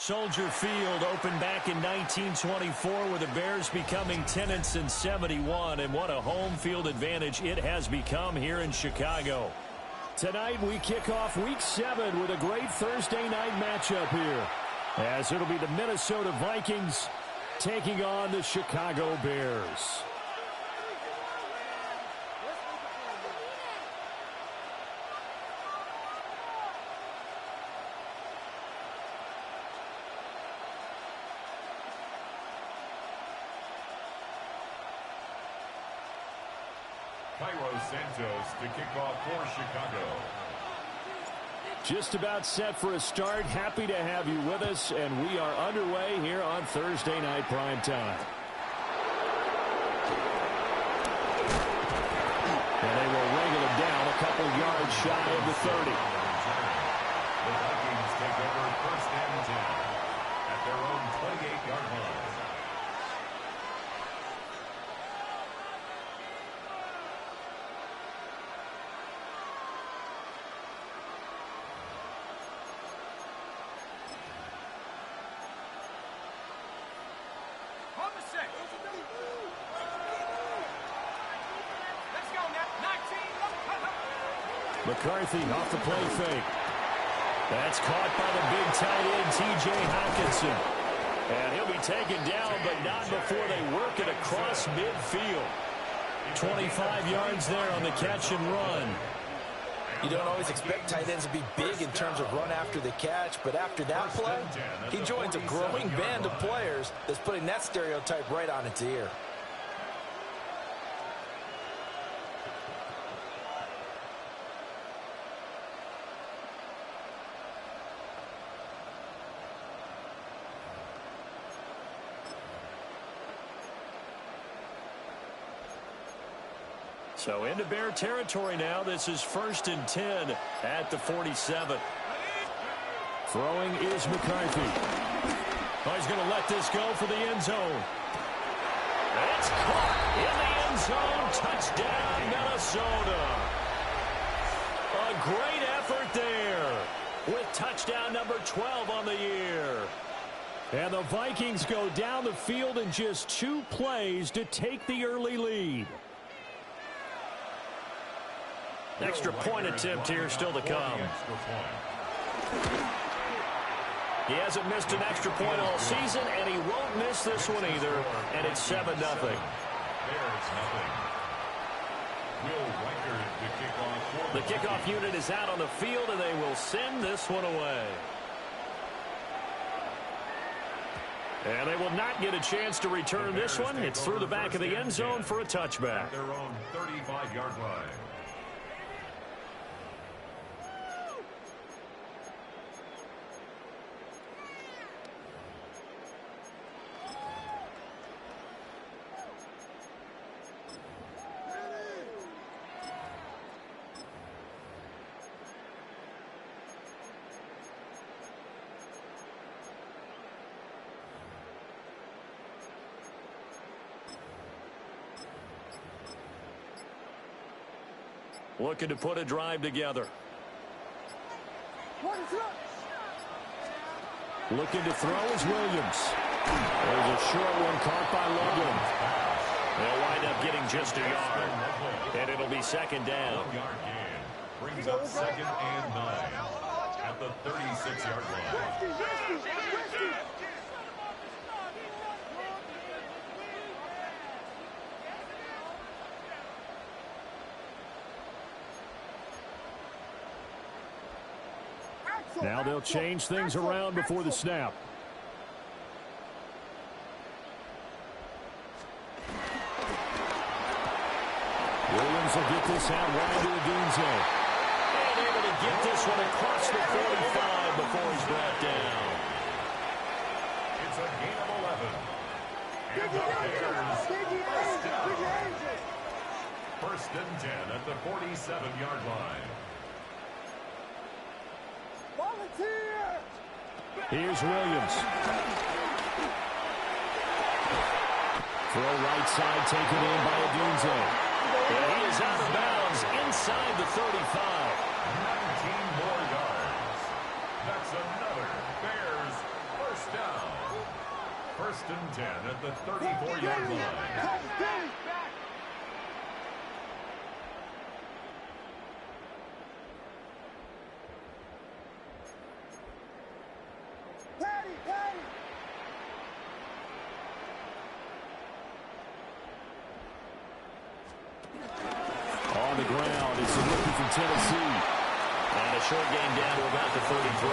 Soldier Field opened back in 1924 with the Bears becoming tenants in 71, and what a home field advantage it has become here in Chicago. Tonight we kick off Week 7 with a great Thursday night matchup here, as it'll be the Minnesota Vikings taking on the Chicago Bears. Santos to kick off for Chicago. Just about set for a start. Happy to have you with us, and we are underway here on Thursday Night Primetime. And they will wrangle it down a couple yards shy of the 30. The Vikings take over first and 10 at their own 28-yard line. McCarthy off the play fake. That's caught by the big tight end, T.J. Hockenson. And he'll be taken down, but not before they work it across midfield. 25 yards there on the catch and run. You don't always expect tight ends to be big in terms of run after the catch, but after that play, he joins a growing band of players that's putting that stereotype right on its ear. So into Bear territory now. This is 1st and 10 at the 47. Throwing is McCarthy. Oh, he's going to let this go for the end zone. That's caught in the end zone. Touchdown, Minnesota. A great effort there with touchdown number 12 on the year. And the Vikings go down the field in just 2 plays to take the early lead. Extra point attempt here still to come. He hasn't missed an extra point all season, and he won't miss this one either. And it's 7-0. The kickoff unit is out on the field, and they will send this one away. And they will not get a chance to return this one. It's through the back of the end zone for a touchback. Their own 35-yard line. Looking to put a drive together. Looking to throw is Williams. There's a short one caught by Loveland. They'll wind up getting just a yard. And it'll be 2nd down. Brings up 2nd and 9 at the 36-yard line. Now they'll change things around before the snap. Williams will get this out wide to Adunze. And able to get this one across the 45 before he's brought down. It's a gain of 11. And the Bears first down. 1st and 10 at the 47-yard line. Here's Williams. Throw right side taken in by Adunze. And he is out of bounds inside the 35. 19 more yards. That's another Bears first First and 10 at the 34-yard line. On the ground, it's the rookie from Tennessee. And a short gain down to about the 33.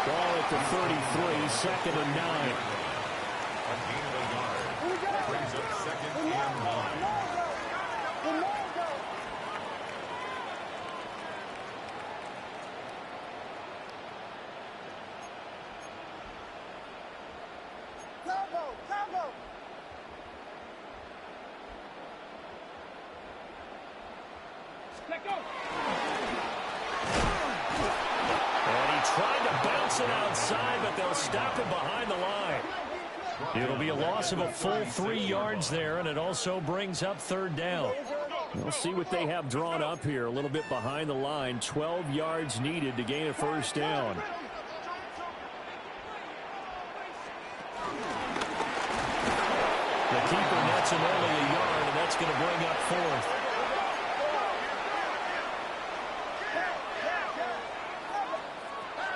Ball at the 33, second and 9. A gain of a yard. Brings up second and 9. And he tried to bounce it outside, but they'll stop him behind the line. It'll be a loss of a full 3 yards there, and it also brings up third down. We'll see what they have drawn up here. A little bit behind the line. 12 yards needed to gain a first down. The keeper nets him only a yard, and that's going to bring up fourth.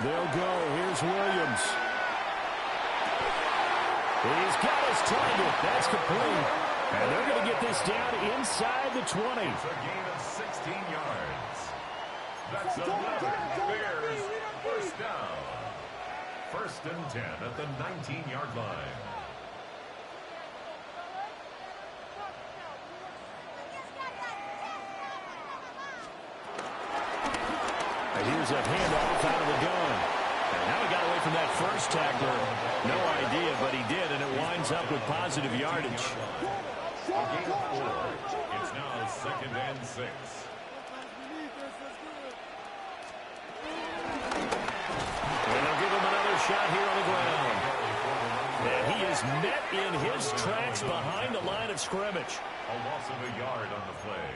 They'll go. Here's Williams. He's got his target. That's complete. And they're going to get this down inside the 20. It's a gain of 16 yards. That's 11. Bears first down. First and 10 at the 19-yard line. And here's a handoff out of the gun. And now he got away from that first tackler. No idea, but he did, and it winds up with positive yardage. A gain of 4. It's now second and 6. And they'll give him another shot here on the ground. And he is met in his tracks behind the line of scrimmage. A loss of a yard on the play.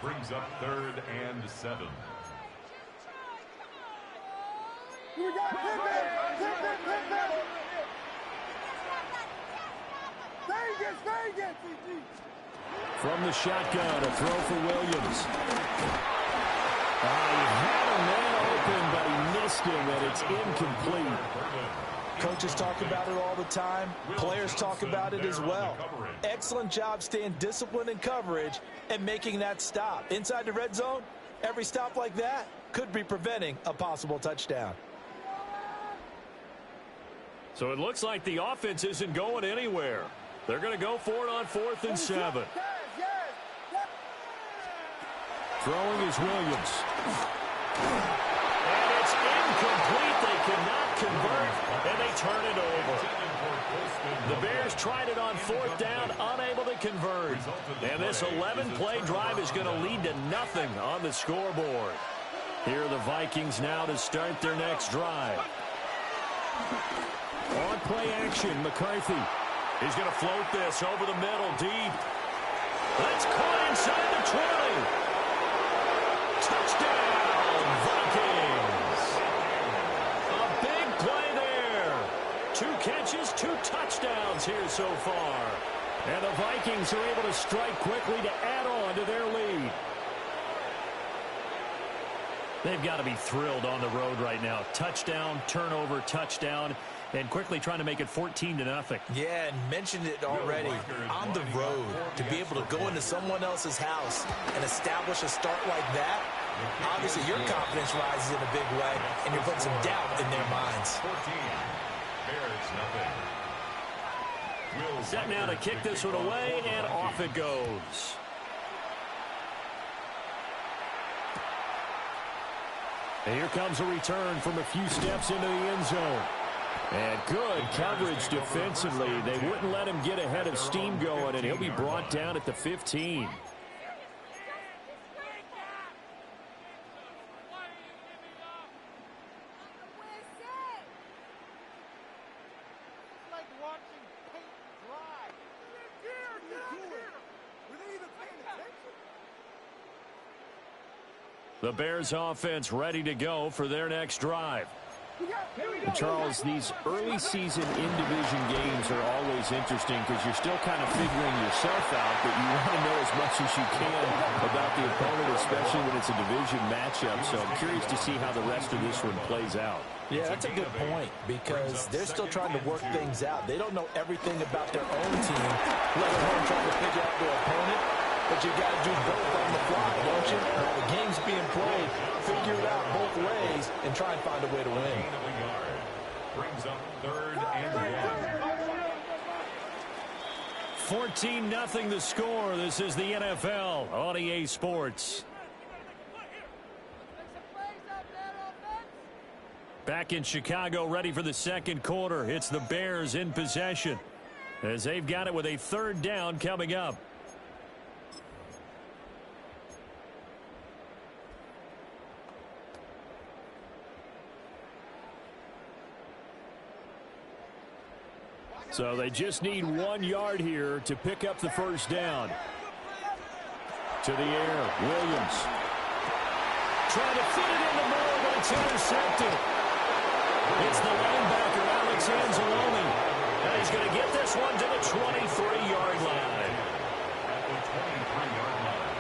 Brings up third and 7. From the shotgun, a throw for Williams. He had a man open, but he missed him, and it's incomplete. Coaches talk about it all the time. Players talk about it as well. Excellent job staying disciplined in coverage and making that stop. Inside the red zone, every stop like that could be preventing a possible touchdown. So it looks like the offense isn't going anywhere. They're going to go for it on 4th and 7. Throwing is Williams. And it's incomplete. They cannot convert, and they turn it over. The Bears tried it on 4th down, unable to convert. And this 11-play drive is going to lead to nothing on the scoreboard. Here are the Vikings now to start their next drive. On play action, McCarthy. He's going to float this over the middle, deep. That's caught inside the 20. Touchdown, Vikings. A big play there. 2 catches, 2 touchdowns here so far. And the Vikings are able to strike quickly to add on to their lead. They've got to be thrilled on the road right now. Touchdown, turnover, touchdown, and quickly trying to make it 14-0. Yeah, and mentioned it already. On the road, to be able to go into someone else's house and establish a start like that, obviously your confidence rises in a big way, and you're putting some doubt in their minds. 14. Bears nothing. Set now to kick this one away, and off it goes. And here comes a return from a few steps into the end zone. And good coverage defensively. They wouldn't let him get ahead of steam going, and he'll be brought down at the 15. The Bears offense ready to go for their next drive. And Charles, these early season in-division games are always interesting because you're still kind of figuring yourself out, but you want to know as much as you can about the opponent, especially when it's a division matchup. So I'm curious to see how the rest of this one plays out. Yeah, that's a good point because they're still trying to work things out. They don't know everything about their own team, let alone trying to figure out their opponent. But you got to do both on the fly, don't you? While the game's being played, figure it out both ways and try and find a way to win. Brings up 3rd and 1. 14-0 the score. This is the NFL on EA Sports. Back in Chicago, ready for the second quarter. It's the Bears in possession as they've got it with a 3rd down coming up. So they just need 1 yard here to pick up the first down. To the air, Williams. Trying to fit it into Moore, but it's intercepted. It's the linebacker, Alex Anzalone. And he's going to get this one to the 23-yard line. At the 23-yard line.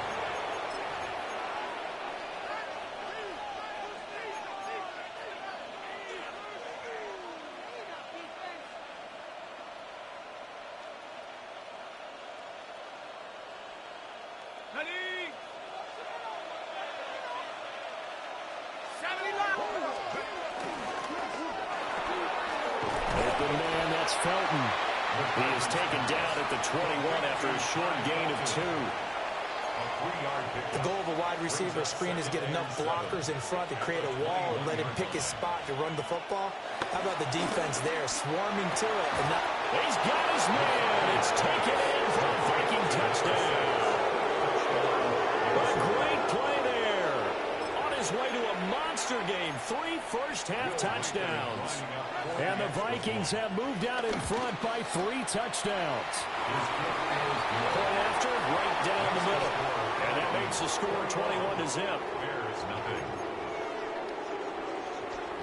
Open man, that's Felton. He is taken down at the 21 after a short gain of 2. The goal of a wide receiver screen is get enough blockers in front to create a wall and let him pick his spot to run the football. How about the defense there, swarming to it? And not He's got his man. It's taken in for a Viking touchdown. A great play there. On his way to a monster game. 3 first-half touchdowns. And the Vikings have moved out in front by 3 touchdowns. Point after, right down the middle. And that makes the score 21-0. Bears nothing.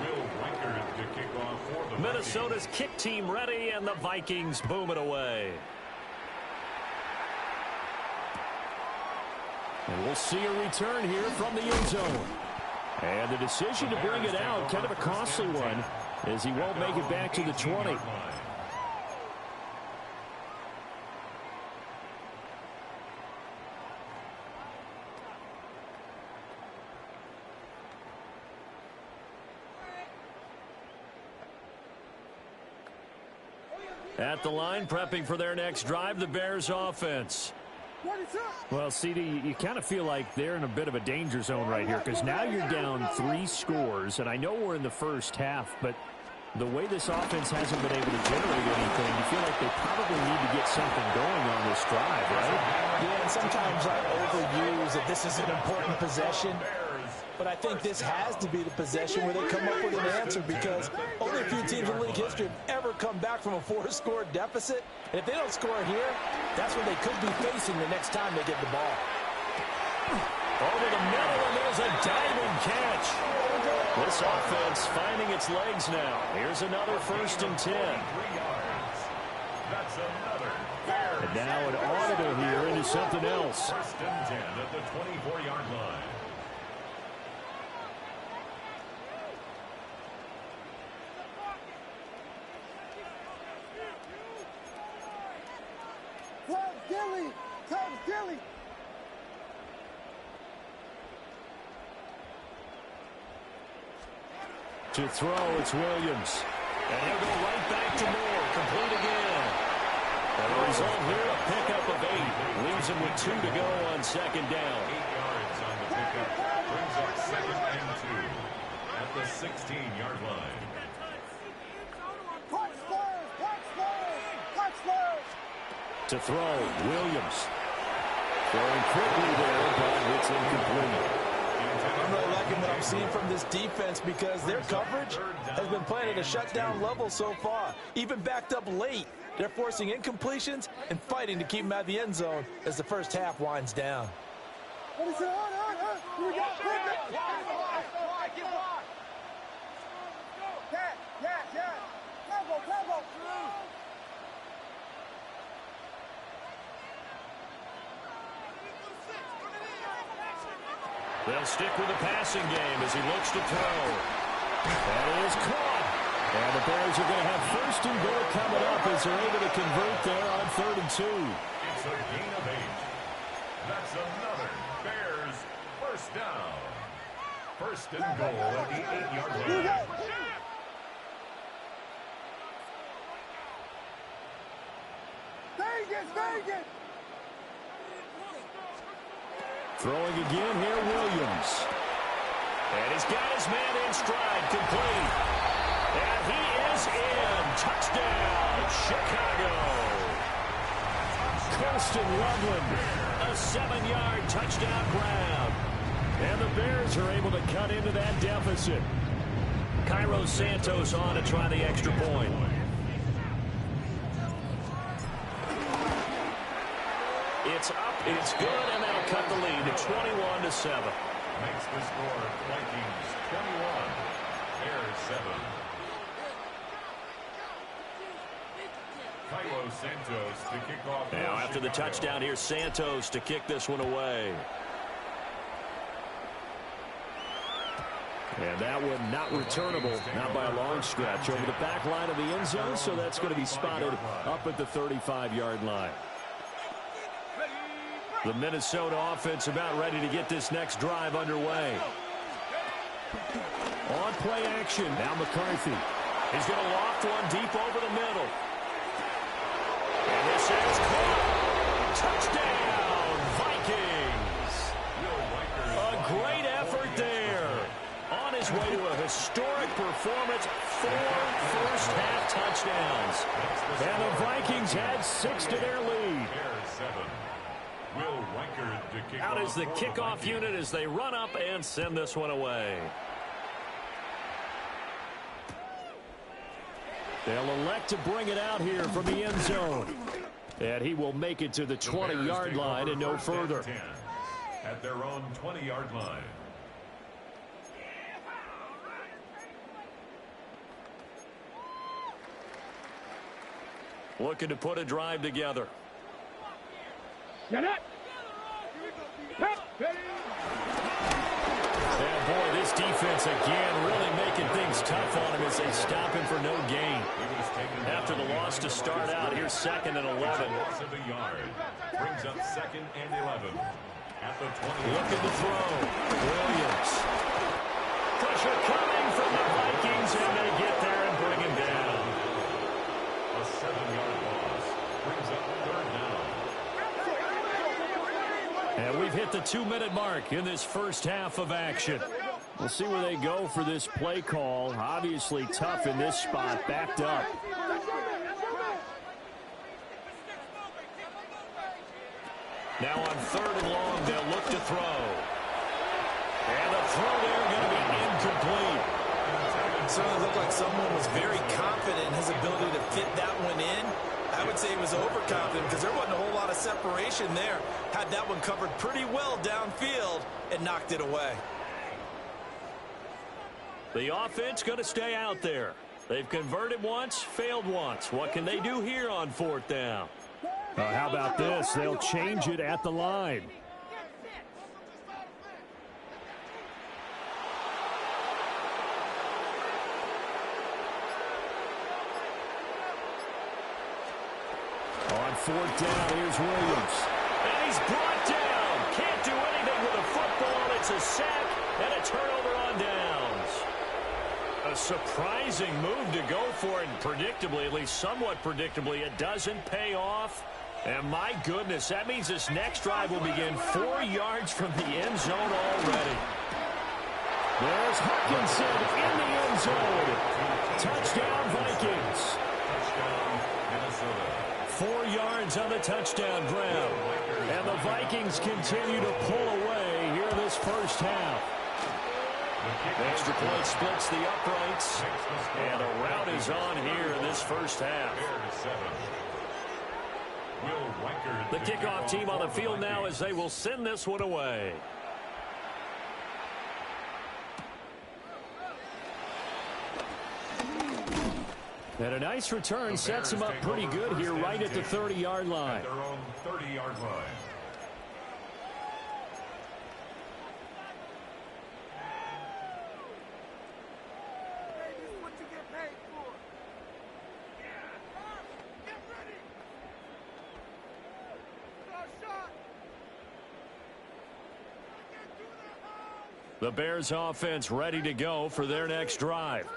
Will Reichard to kick off for the Minnesota's kick team ready, and the Vikings boom it away. And we'll see a return here from the end zone. And the decision to bring it out, kind of a costly one, as he won't make it back to the 20. At the line, prepping for their next drive, the Bears offense. Well, CD, you kind of feel like they're in a bit of a danger zone right here because now you're down 3 scores, and I know we're in the first half, but the way this offense hasn't been able to generate anything, you feel like they probably need to get something going on this drive, right? Yeah, and sometimes I overuse that this is an important possession. But I think this has to be the possession where they come up with an answer because only a few teams in league history have ever come back from a 4-score deficit. And if they don't score here, that's what they could be facing the next time they get the ball. Over the middle, and there's a diving catch. This offense finding its legs now. Here's another 1st and 10. That's another. And now an audible here into something else. 1st and 10 at the 24-yard line. Dilly! To throw, it's Williams. And he'll go right back to Moore. Complete again. And the result here, a pickup of 8. Leaves him with 2 to go on 2nd down. 8 yards on the pickup. Brings up 2nd and 2 at the 16-yard line. To throw, Williams. Throwing quickly there, but it's incomplete. I'm really liking what I'm seeing from this defense because their coverage has been playing at a shutdown level so far. Even backed up late, they're forcing incompletions and fighting to keep them out of the end zone as the first half winds down. They'll stick with the passing game as he looks to throw. That is caught. And the Bears are going to have first and goal coming up as they're able to convert there on 3rd and 2. It's a gain of 8. That's another Bears first down. First and goal at the 8-yard line. Throwing again here, Williams. And he's got his man in stride, complete. And he is in. Touchdown, Chicago. Colston Loveland, a 7-yard touchdown grab. And the Bears are able to cut into that deficit. Cairo Santos on to try the extra point. It's up, it's good, and that'll cut the lead to 21-7. Makes the score Vikings 21, Bears 7. Cairo Santos to kick off. Now after the touchdown, here's Santos to kick this one away. And that one not returnable, not by a long stretch, over the back line of the end zone, so that's going to be spotted up at the 35-yard line. The Minnesota offense about ready to get this next drive underway. On play action, now McCarthy. He's going to loft one deep over the middle. And this is caught. Touchdown, Vikings. A great effort there. On his way to a historic performance, 4 first-half touchdowns. And the Vikings add 6 to their lead. Out is the kickoff unit as they run up and send this one away. They'll elect to bring it out here from the end zone. And he will make it to the 20-yard line and no further. At their own 20-yard line. Looking to put a drive together. And boy, this defense again really making things tough on him as they stop him for no gain. After the loss to start out, here's 2nd and 11. Loss of a yard. Brings up 2nd and 11. At the 20. Looking to throw. Williams. Pressure coming from the Vikings, and they get there and bring him down. A 7-yard loss. Brings up 3rd down. And we've hit the 2-minute mark in this first half of action. We'll see where they go for this play call. Obviously tough in this spot, backed up. Now on 3rd and long, they'll look to throw. And the throw there going to be incomplete. It certainly looked like someone was very confident in his ability to fit that one in. I would say he was overconfident because there wasn't a whole lot of separation there. Had that one covered pretty well downfield and knocked it away. The offense going to stay out there. They've converted once, failed once. What can they do here on 4th down? How about this? They'll change it at the line. On 4th down, here's Williams. And he's brought down. Can't do anything with a football. It's a sack and a turnover on downs. A surprising move to go for it, and predictably, at least somewhat predictably, it doesn't pay off. And my goodness, that means this next drive will begin 4 yards from the end zone already. There's Hutchinson in the end zone. Touchdown, Vikings. Touchdown, Minnesota. 4 yards on the touchdown grab. And the Vikings continue to pull away here in this first half. Extra point splits the uprights. And a rout is on here in this first half. The kickoff team on the field now as they will send this one away. And a nice return sets them up pretty good here right at the 30-yard line. Their own 30-yard line. The Bears offense ready to go for their next drive.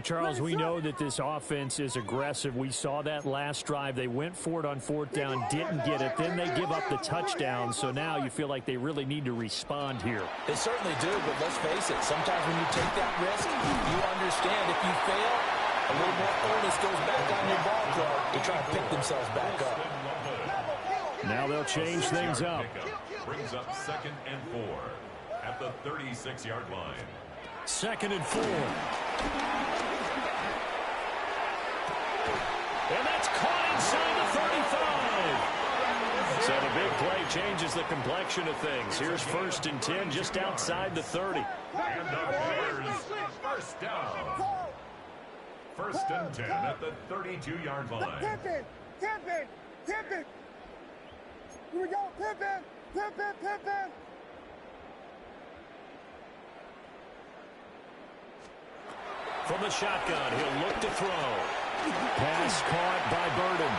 Charles, we know that this offense is aggressive. We saw that last drive. They went for it on fourth down, didn't get it. Then they give up the touchdown. So now you feel like they really need to respond here. They certainly do, but let's face it. Sometimes when you take that risk, you understand if you fail, a little more onus goes back on your ball club to try to pick themselves back up. Now they'll change things up. Brings up 2nd and 4 at the 36-yard line. 2nd and 4. And that's caught inside the 35. So the big play changes the complexion of things. Here's 1st and 10 just outside the 30. And the Bears first down. 1st and 10 at the 32-yard line. Tip it. Here we go, tip it. From the shotgun, he'll look to throw. Pass caught by Burden.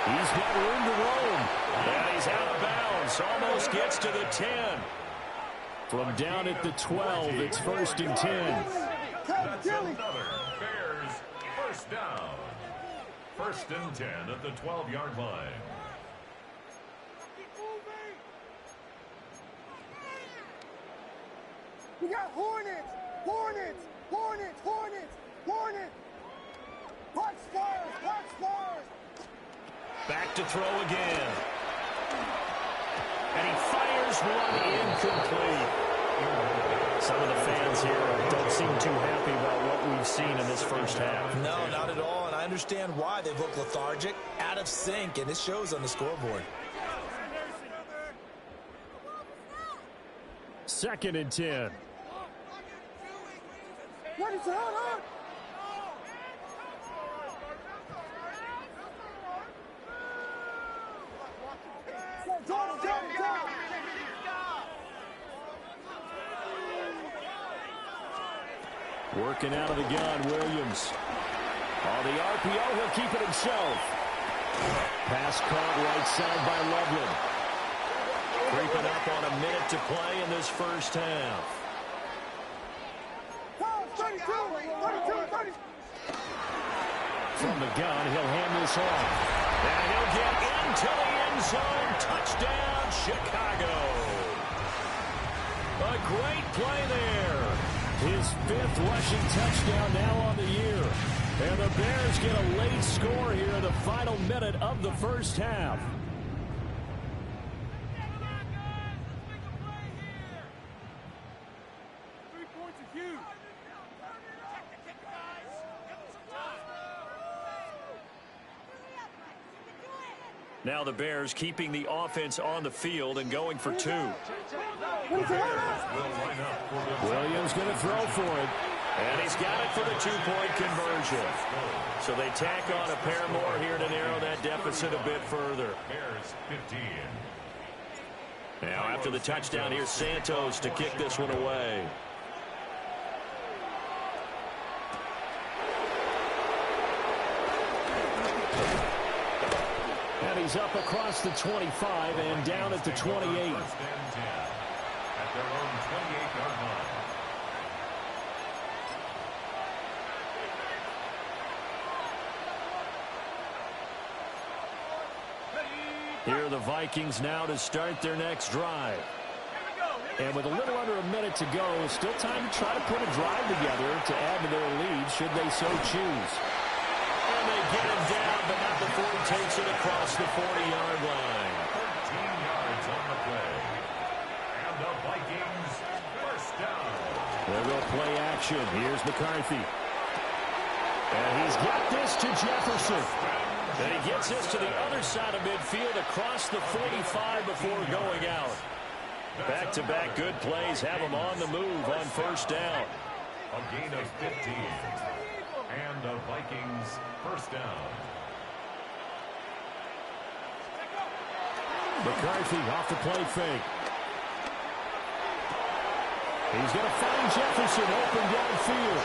He's got room to roam. And he's out of bounds. Almost gets to the 10. From down at the 12, it's 1st and 10. That's another Bears first down. 1st and 10 at the 12-yard line. We got Hornets. Watch stars. Back to throw again. And he fires one incomplete. Some of the fans here don't seem too happy about what we've seen in this first half. No, not at all, and I understand why they've looked lethargic, out of sync, and it shows on the scoreboard. 2nd and 10. What is on? Working out of the gun, Williams. On the RPO, he'll keep it himself. Pass caught right side by Loveland. Creeping up on a minute to play in this first half. 32. From the gun, he'll hand this off. And he'll get into the end zone. Touchdown, Chicago. A great play there. His 5th rushing touchdown now on the year. And the Bears get a late score here in the final minute of the first half. Now the Bears keeping the offense on the field and going for 2. Williams going to throw for it. And he's got it for the 2-point conversion. So they tack on a pair more here to narrow that deficit a bit further. Bears 15. Now after the touchdown, here's Santos to kick this one away. And he's up across the 25 and down at the 28. At their own 28-yard line. Here are the Vikings now to start their next drive. And with a little under a minute to go, still time to try to put a drive together to add to their lead should they so choose. And they get him down, but not before he takes it across the 40-yard line. 13 yards on the play. And the Vikings first down. They'll go play action. Here's McCarthy. And he's got this to Jefferson. And he gets this to the other side of midfield across the 45 before going out. Back-to-back good plays have him on the move on first down. A gain of 15. And the Vikings first down. McCarthy off the play fake. He's going to find Jefferson open downfield.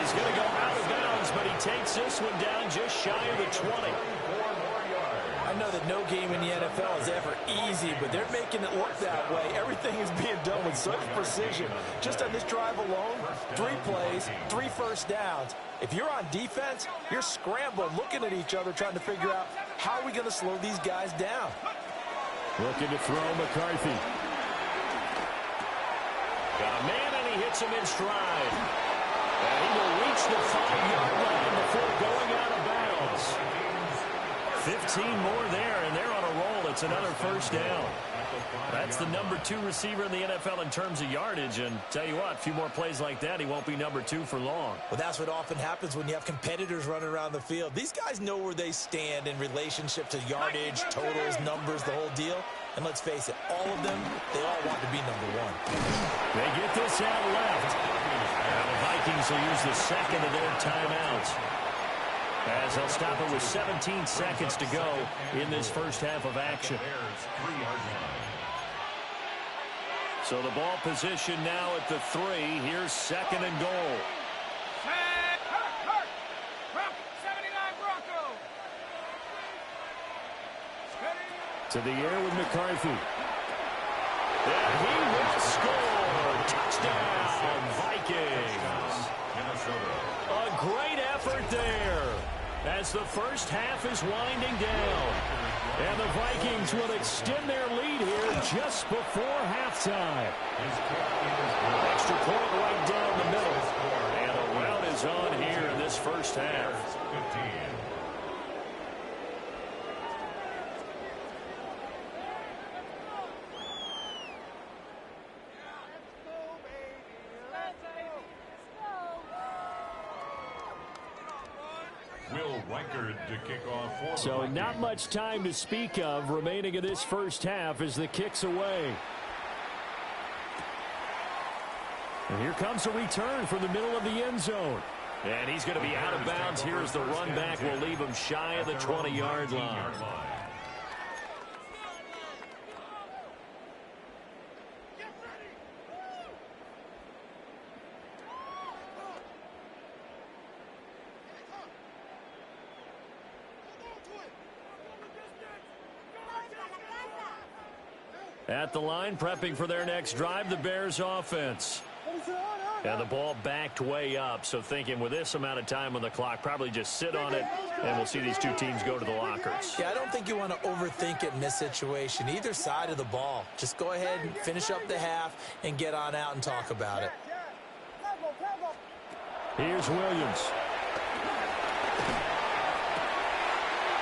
He's going to go out of bounds, but he takes this one down just shy of the 20. I know that no game in the NFL is ever easy, but they're making it look that way. Everything is being done with such precision. Just on this drive alone, 3 plays, 3 first downs. If you're on defense, you're scrambling, looking at each other, trying to figure out how are we going to slow these guys down. Looking to throw McCarthy. Got a man, and he hits him in stride. And he will reach the 5-yard line before going out of bounds. 15 more there, and they're on a roll. It's another first down. That's the number 2 receiver in the NFL in terms of yardage. And tell you what, a few more plays like that, he won't be number 2 for long. Well, that's what often happens when you have competitors running around the field. These guys know where they stand in relationship to yardage, totals, numbers, the whole deal. And let's face it, all of them, they all want to be number 1. They get this out left. And the Vikings will use the second of their timeouts, as they'll stop it with 17 seconds to go in this first half of action. So the ball position now at the 3. Here's second and goal. To the air with McCarthy. And he will score. Touchdown, Vikings. A great effort there as the first half is winding down. And the Vikings will extend their lead here just before halftime. Extra point right down the middle. And a rout is on here in this first half. To kick off for so not much time to speak of remaining in this first half as the kick's away. And here comes a return from the middle of the end zone. And he's going to be out of bounds here as the run back will leave him shy of the 20-yard line. At the line, prepping for their next drive, the Bears offense. And the ball backed way up, so thinking with this amount of time on the clock, probably just sit on it, and we'll see these two teams go to the lockers. Yeah, I don't think you want to overthink it in this situation, either side of the ball. Just go ahead and finish up the half and get on out and talk about it. Here's Williams.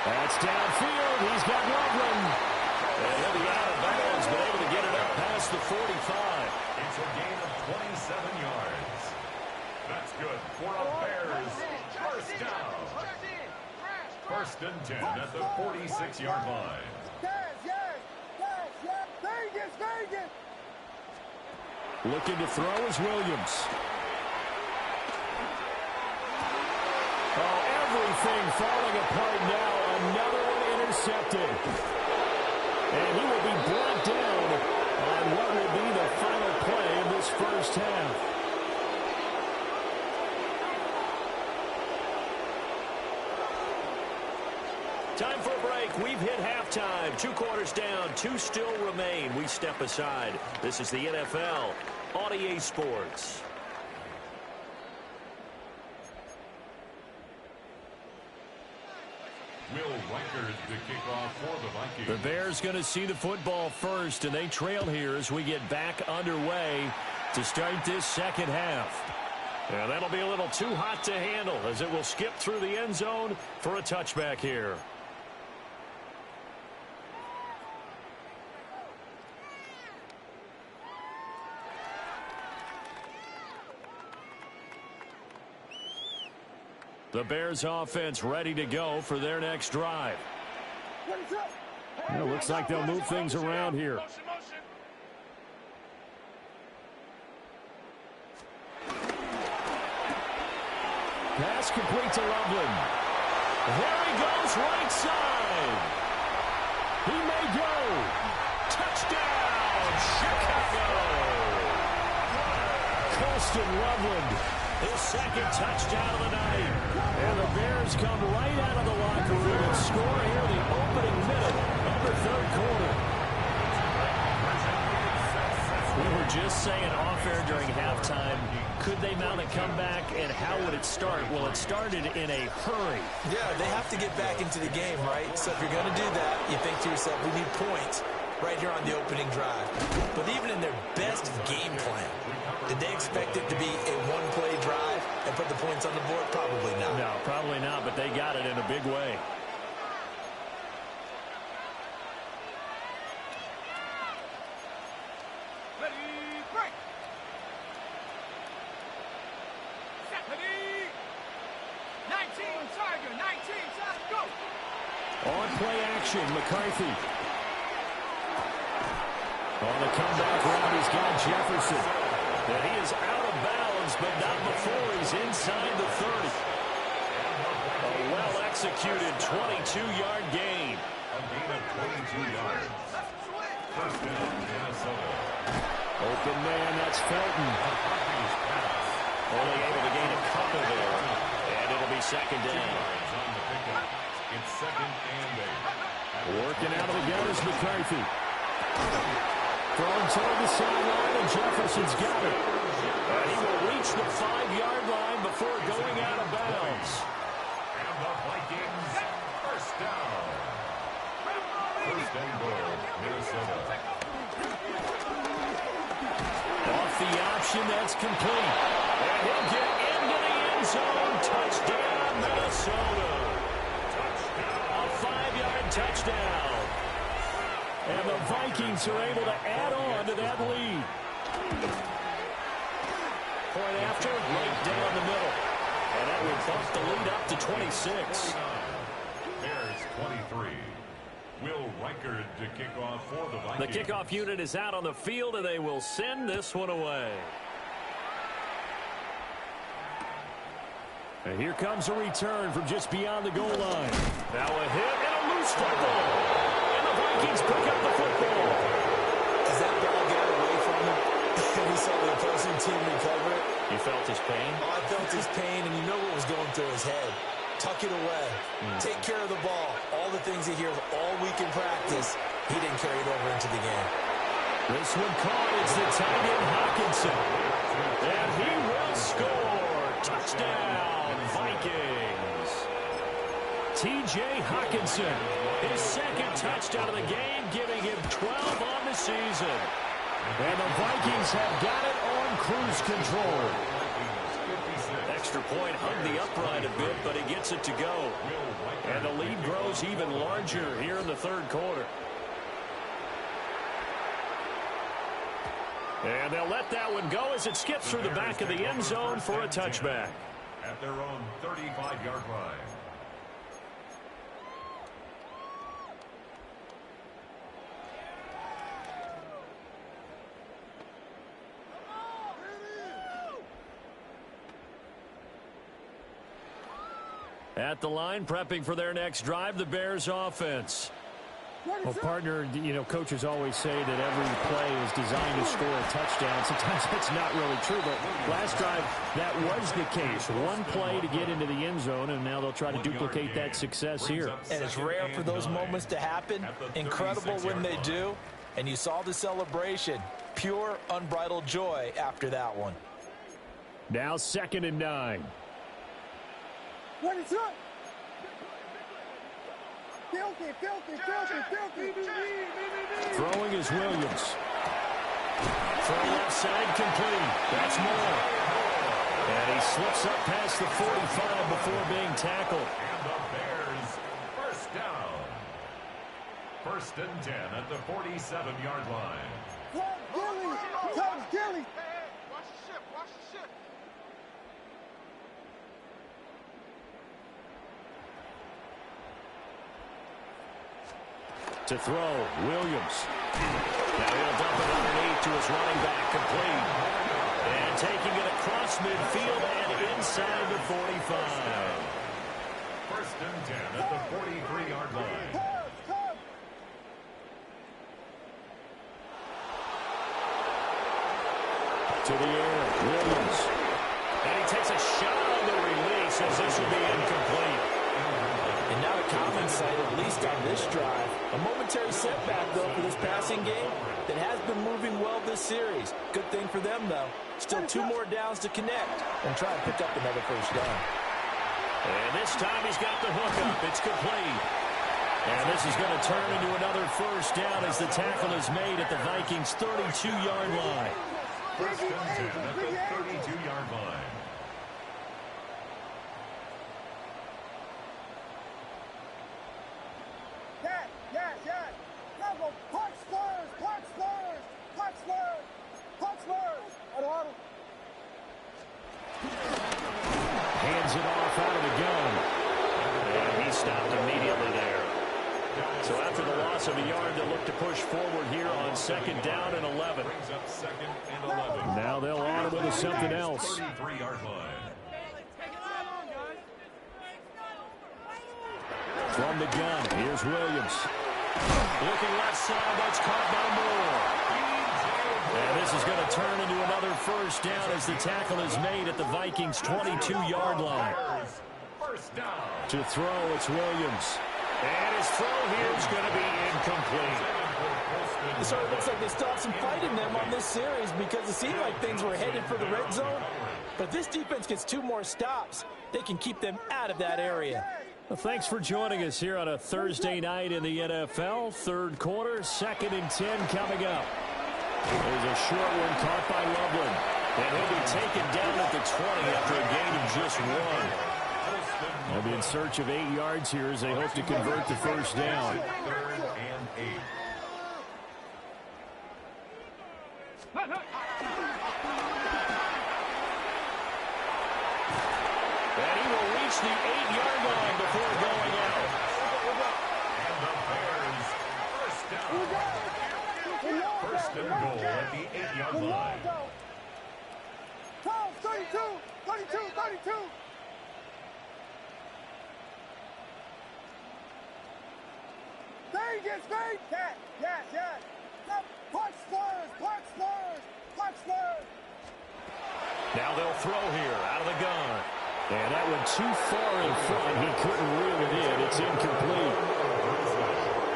That's downfield. He's got Loveland. And he'll be out of bounds, but able to get it up past the 45. It's a gain of 27 yards. That's good for a Bears first down. First and 10 at the 46-yard line. Vegas. Looking to throw is Williams. Oh, everything falling apart now. Another one intercepted. And he will be brought down on what will be the final play of this first half. Time for a break. We've hit halftime. 2 quarters down. 2 still remain. We step aside. This is the NFL on EA Sports. To kick off for the Vikings. The Bears going to see the football first, and they trail here as we get back underway to start this second half. And that'll be a little too hot to handle as it will skip through the end zone for a touchback here. The Bears offense ready to go for their next drive. It looks like they'll move things around here. Pass complete to Loveland. There he goes, right side. He may go. Touchdown, Chicago. Colston Loveland, his second touchdown of the night. And the Bears come right out of the locker room and score here in the opening minute were just saying off air during halftime, could they mount a comeback, and how would it start? Well, it started in a hurry. Yeah, they have to get back into the game, right? So if you're going to do that, you think to yourself, we need points right here on the opening drive. But even in their best game plan, did they expect it to be a one-play drive and put the points on the board? Probably not. No, probably not, but they got it in a big way. On play action, McCarthy. On the comeback round, he's got Jefferson. And he is out of bounds, but not before he's inside the 30. A well-executed 22-yard gain. A gain of 22 yards. First down, Minnesota. Open man, that's Felton. Only able to gain a couple there. And it'll be second down. It's second and 8. Working out of the gun is McCarthy. Throwing toward the sideline, and Jefferson's got it. And he will reach the 5-yard line before going out of bounds. And the Vikings, first down. First and goal, Minnesota. Off the option, that's complete. And he'll get into the end zone. Touchdown, Minnesota. A 5-yard touchdown. And the Vikings are able to add on to that lead. Point after, right down the middle. And that will bump the lead up to 26. Bears 23. Will Reichard to kick off for the Vikings. The kickoff unit is out on the field, and they will send this one away. And here comes a return from just beyond the goal line. Now a hit and a loose football. And the Vikings pick up the football. As that ball got away from him, and we saw the opposing team recover it. You felt his pain? Oh, I felt his pain, and you know what was going through his head. Tuck it away. Take care of the ball. All the things he hears all week in practice, he didn't carry it over into the game. This one caught. It's the tight end Hockenson. And he will score. Touchdown, Vikings. T.J. Hockenson, his second touchdown of the game, giving him 12 on the season. And the Vikings have got it on cruise control. Extra point hung the upright a bit, but he gets it to go. And the lead grows even larger here in the third quarter. And they'll let that one go as it skips through the back of the end zone for a touchback. At their own 35-yard line. At the line, prepping for their next drive, the Bears offense. Well, partner, you know, coaches always say that every play is designed to score a touchdown. Sometimes that's not really true, but last drive, that was the case. One play to get into the end zone, and now they'll try to duplicate that success here. And it's rare for those moments to happen. Incredible when they do. And you saw the celebration. Pure, unbridled joy after that one. Now 2nd and 9. What is up? Filthy. Throwing is Williams. Throw left side complete. That's Moore. And he slips up past the 45 before being tackled. And the Bears, first down. First and 10 at the 47-yard line. Tom Gilly. To throw, Williams. Now he'll dump it underneath to his running back, complete. And taking it across midfield and inside the 45. First and 10 at the 43-yard line. To the air, Williams. And he takes a shot on the release as this will be incomplete. And not a common sight, at least on this drive. A momentary setback, though, for this passing game that has been moving well this series. Good thing for them, though. Still 2 more downs to connect and try and pick up another first down. And this time he's got the hook up. It's complete. And this is going to turn into another first down as the tackle is made at the Vikings' 32-yard line. First and 10 at the 32-yard line. Yes. Now go. Punch Spurs. Hands it off out of the gun. And he stopped immediately there. So after the loss of a yard, they'll look to push forward here on second down and 11. Brings up second and 11. Now they'll on with something else. 33-yard line. From the gun, here's Williams. Looking left side, that's caught by Moore. And this is going to turn into another first down as the tackle is made at the Vikings' 22-yard line. First down. To throw, it's Williams. And his throw here is going to be incomplete. It sort of looks like they still have some fight in them on this series because it seemed like things were headed for the red zone. But this defense gets 2 more stops. They can keep them out of that area. Well, thanks for joining us here on a Thursday night in the NFL. Third quarter, second and 10 coming up. There's a short one caught by Loveland. And he'll be taken down at the 20 after a gain of just 1. They'll be in search of 8 yards here as they hope to convert the first down. Third and 8. And he will reach the 8-yard line before going out. And the Bears, first down. First and goal at the 8-yard line. 32. Vegas. Yes. Punch Spurs. Now they'll throw here out of the gun. And that went too far in front. He couldn't reel it in. It's incomplete.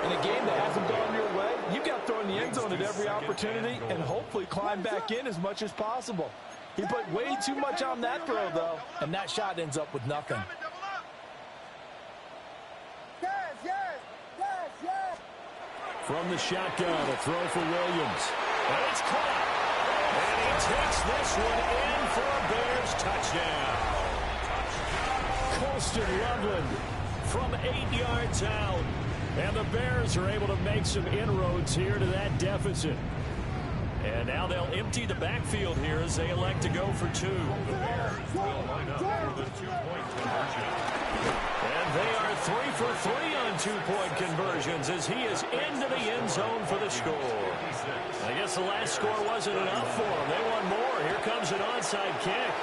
In a game that hasn't gone your way, you've got to throw in the end zone at every opportunity and hopefully climb back in as much as possible. He put way too much on that throw, though, and that shot ends up with nothing. Yes. From the shotgun, a throw for Williams. And it's caught. And he takes this one in for a Bears touchdown. Colston Loveland from 8 yards out. And the Bears are able to make some inroads here to that deficit. And now they'll empty the backfield here as they elect to go for 2. The Bears will line up for the 2-point conversion. And they are 3 for 3 on 2-point conversions as he is into the end zone for the score. I guess the last score wasn't enough for them. They want more. Here comes an onside kick.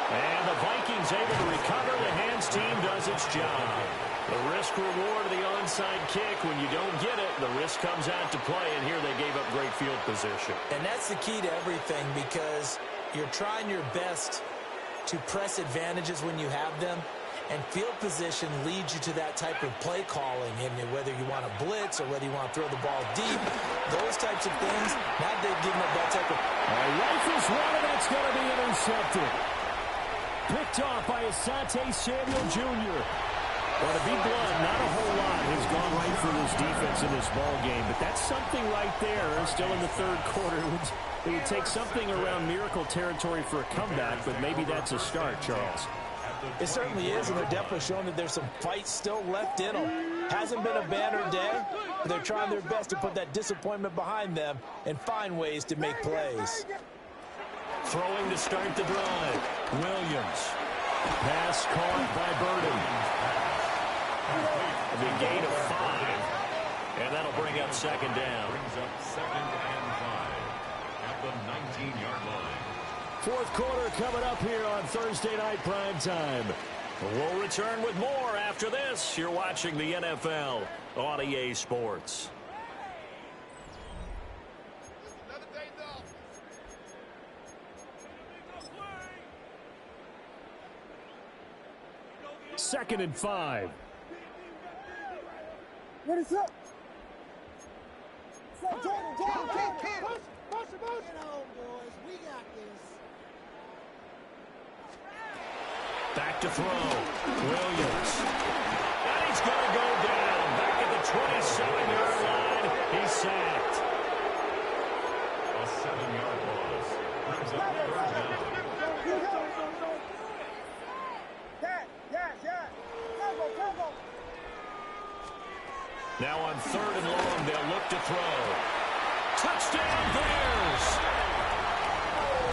And the Vikings able to recover. The hands team does its job. The risk-reward of the onside kick, when you don't get it, the risk comes out to play, and here they gave up great field position. And that's the key to everything because you're trying your best to press advantages when you have them, and field position leads you to that type of play calling, and whether you want to blitz or whether you want to throw the ball deep, those types of things, now they've given up that type of... Rifles one, and that's going to be intercepted. Picked off by Asante Samuel Jr. Well, to be blunt, not a whole lot has gone right for this defense in this ball game, but that's something right there. Still in the third quarter. It would take something around miracle territory for a comeback, but maybe that's a start, Charles. It certainly is, and they're definitely showing that there's some fight still left in them. Hasn't been a banner day, but they're trying their best to put that disappointment behind them and find ways to make plays. Throwing to start the drive. Williams. Pass caught by Burden. A big gain of 5. And that'll bring up second down. Brings up second and 5 at the 19-yard line. Fourth quarter coming up here on Thursday Night Primetime. We'll return with more after this. You're watching the NFL on EA Sports. Second and 5. Ready, set. Set, Jordan. Push. Get on, boys. We got this. Back to throw. Williams. And he's going to go down. Back at the 27-yard line. He's sacked. A 7-yard loss. Brings up third down. Yeah. Combo. Now on 3rd and long, they'll look to throw. Touchdown Bears!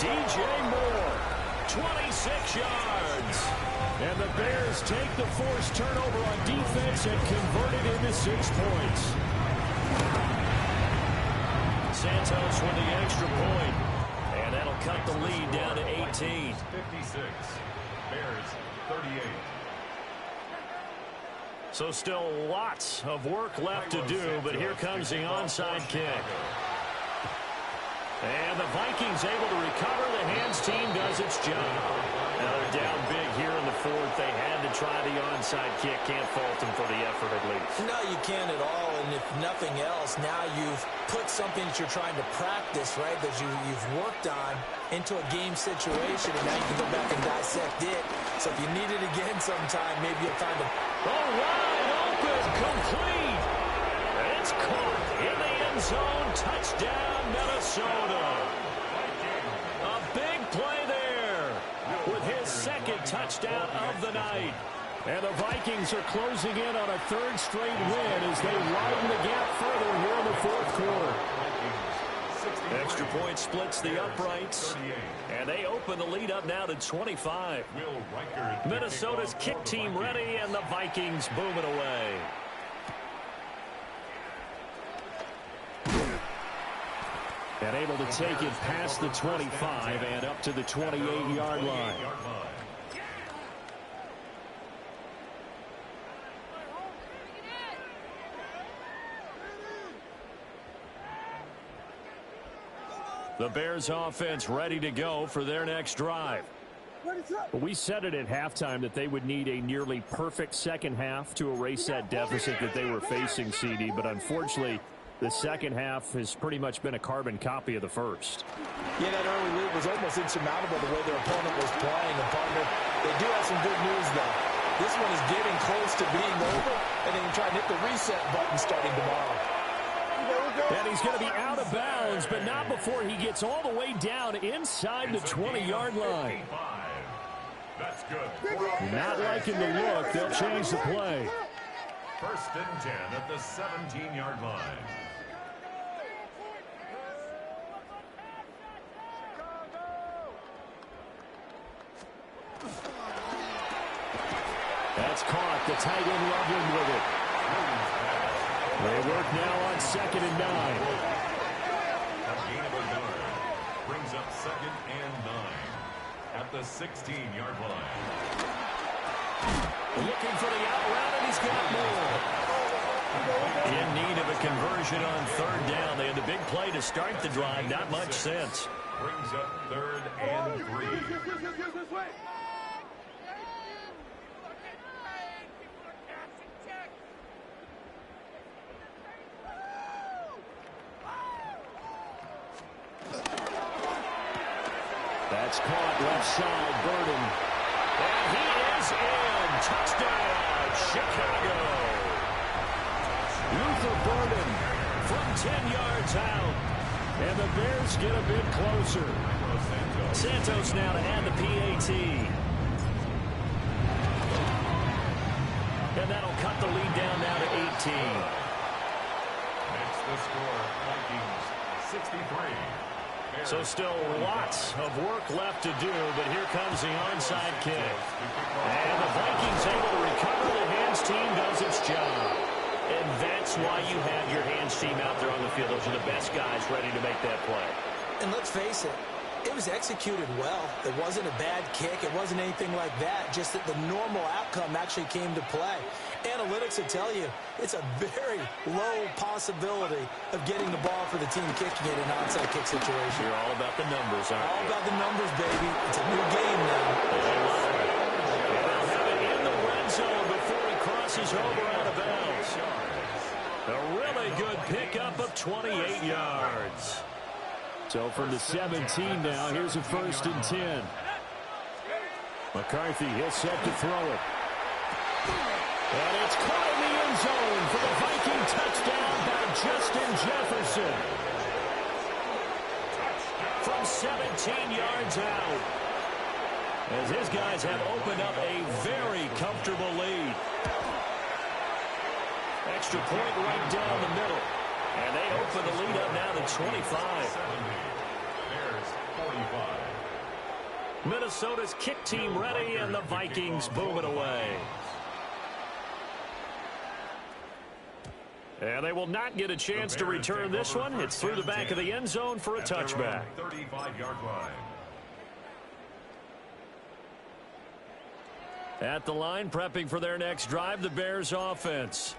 DJ Moore, 26 yards. And the Bears take the forced turnover on defense and convert it into 6 points. Santos with the extra point. And that'll cut the lead down to 18. 56. Bears 38. So still lots of work left to do, but here comes the onside kick. And the Vikings able to recover. The hands team does its job. Now they're down big here in the 4th. They had to try the onside kick. Can't fault them for the effort at least. No, you can't at all. And if nothing else, now you've put something that you're trying to practice, right, that you've worked on into a game situation, and now you can go back and dissect it. So if you need it again sometime, maybe you'll find a... Oh, wide open, complete. It's caught in the end zone. Touchdown, Minnesota. A big play there with his 2nd touchdown of the night. And the Vikings are closing in on a 3rd straight win as they widen the gap further here in the 4th quarter. Extra point splits the uprights, and they open the lead up now to 25. Minnesota's kick team ready, and the Vikings booming away. And able to take it past the 25 and up to the 28-yard line. The Bears offense ready to go for their next drive. We said it at halftime that they would need a nearly perfect second half to erase that deficit that they were facing, CD, but unfortunately the second half has pretty much been a carbon copy of the first. Yeah, that early lead was almost insurmountable the way their opponent was playing. And partner, they do have some good news, though. This one is getting close to being over, and they can try and hit the reset button starting tomorrow. And he's going to be out of bounds, but not before he gets all the way down inside the 20-yard line. That's good. Not liking the look. They'll change the play. 1st and 10 at the 17-yard line. That's caught. The tight end Loveland with it. They work now on 2nd and 9. A gain of a yard brings up 2nd and 9 at the 16-yard line. Looking for the out route, and he's got more. In need of a conversion on 3rd down. They had the big play to start the drive. Not much sense. Brings up 3rd and 3. That's caught left side, Burden. And he is in. Touchdown, Chicago. Luther Burden From 10 yards out. and the Bears get a bit closer. Santos now to add the PAT. And that'll cut the lead down now to 18. Makes the score Vikings 63. So still lots of work left to do, but here comes the onside kick. And the Vikings able to recover. The hands team does its job. And that's why you have your hands team out there on the field. Those are the best guys ready to make that play. And let's face it, it was executed well. It wasn't a bad kick. It wasn't anything like that. Just that the normal outcome actually came to play. Analytics will tell you it's a very low possibility of getting the ball for the team kicking it in an onside kick situation. You're all about the numbers, aren't you? All about the numbers, baby. It's a new game now. They'll have it in the red zone before he crosses over out of bounds. 28 yards. So from the 17 now, here's a 1st and 10. McCarthy, he'll set to throw it. And it's caught in the end zone for the Viking touchdown by Justin Jefferson. From 17 yards out. As his guys have opened up a very comfortable lead. Extra point right down the middle. And they open the lead up now to 25. Bears 45. Minnesota's kick team ready, and the Vikings boom it away. And they will not get a chance to return this one. It's through the back of the end zone for a touchback. 35-yard line. At the line, prepping for their next drive, the Bears offense.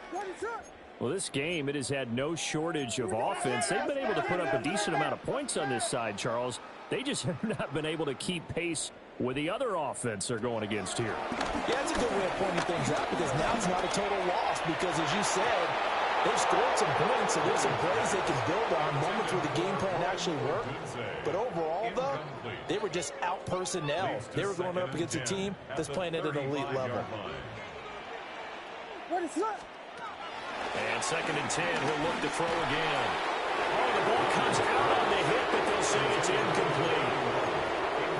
Well, this game, it has had no shortage of offense. They've been able to put up a decent amount of points on this side, Charles. They just have not been able to keep pace with the other offense they're going against here. Yeah, it's a good way of pointing things out because now it's not a total loss because, as you said, they've scored some points, so there's some plays they can build on, moments where the game plan actually worked. But overall, though, they were just out-personnel. They were going up against a team that's playing at an elite level. And 2nd and 10, he'll look to throw again. Oh, the ball comes out on the hit, but they'll say it's incomplete.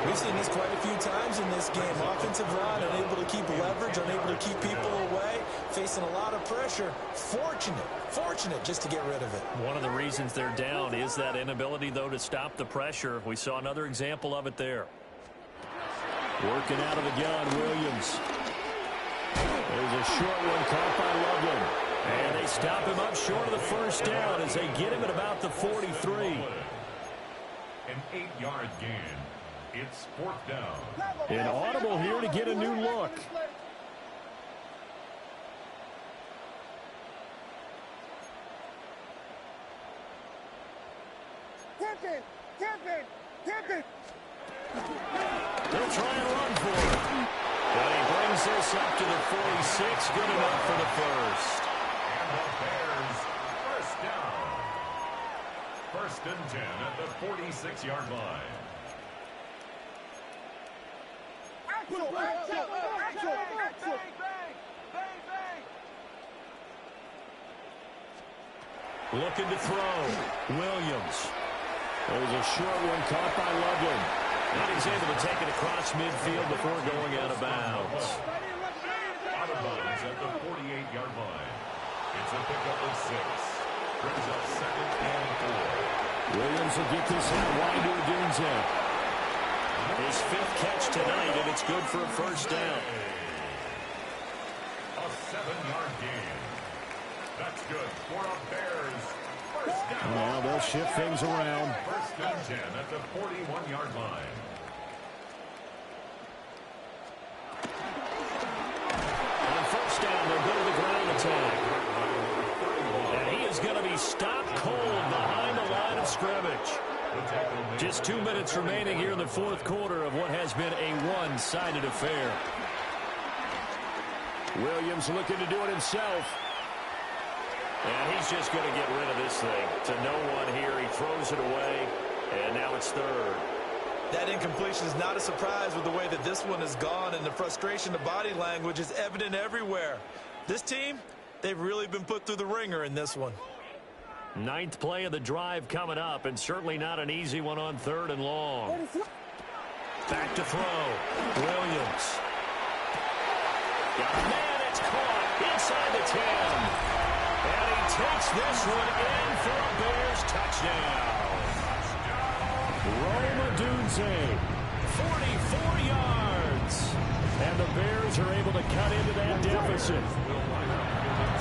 We've seen this quite a few times in this game. Offensive line unable to keep leverage, unable to keep people away, facing a lot of pressure. Fortunate just to get rid of it. One of the reasons they're down is that inability, though, to stop the pressure. We saw another example of it there. Working out of the gun, Williams. There's a short one caught by Loveland. And they stop him up short of the first down as they get him at about the 43. An 8-yard gain. It's 4th down. An audible here to get a new look. They'll try and run for it. But he brings this up to the 46. Good enough for the first. And the Bears, 1st down. 1st and 10 at the 46-yard line. Looking to throw. Williams. There's a short one caught by Loveland. And he's able to take it across midfield before going out of bounds. Out of bounds at the 48-yard line. It's a pickup of 6. Brings up 2nd and 4. Williams will get this out wide to Odunze. His 5th catch tonight, and it's good for a first down. A 7-yard gain. That's good for a Bears first down. Well, they'll shift things around. 1st and 10 at the 41-yard line. On first down, they'll go to the ground attack. And he is going to be stopped cold behind the line of scrimmage. Just 2 minutes remaining here in the 4th quarter of what has been a one-sided affair. Williams looking to do it himself. And he's just going to get rid of this thing. To no one here. He throws it away, and now it's 3rd. That incompletion is not a surprise with the way that this one has gone, and the frustration of body language is evident everywhere. This team, they've really been put through the ringer in this one. 9th play of the drive coming up, and certainly not an easy one on 3rd and long. Back to throw. Williams. Got a man, it's caught inside the 10. And he takes this one in for a Bears touchdown. Rome Odunze, 44 yards. and the Bears are able to cut into that deficit.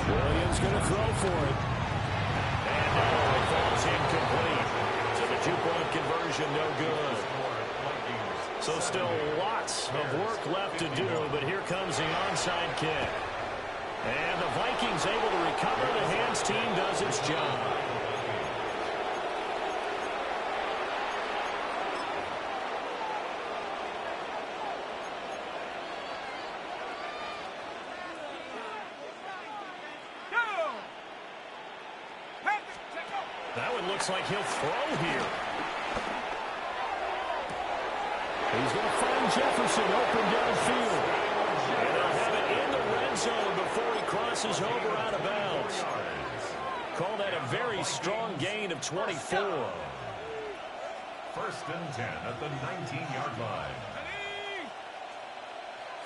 Williams going to throw for it. And now it falls incomplete. So the 2-point conversion no good. So still lots of work left to do, but here comes the onside kick. And the Vikings able to recover. The hands team does its job. That one looks like he'll throw here. He's going to find Jefferson open downfield. And they'll have it in the red zone before he crosses over out of bounds. Call that a very strong gain of 24. First and 10 at the 19-yard line.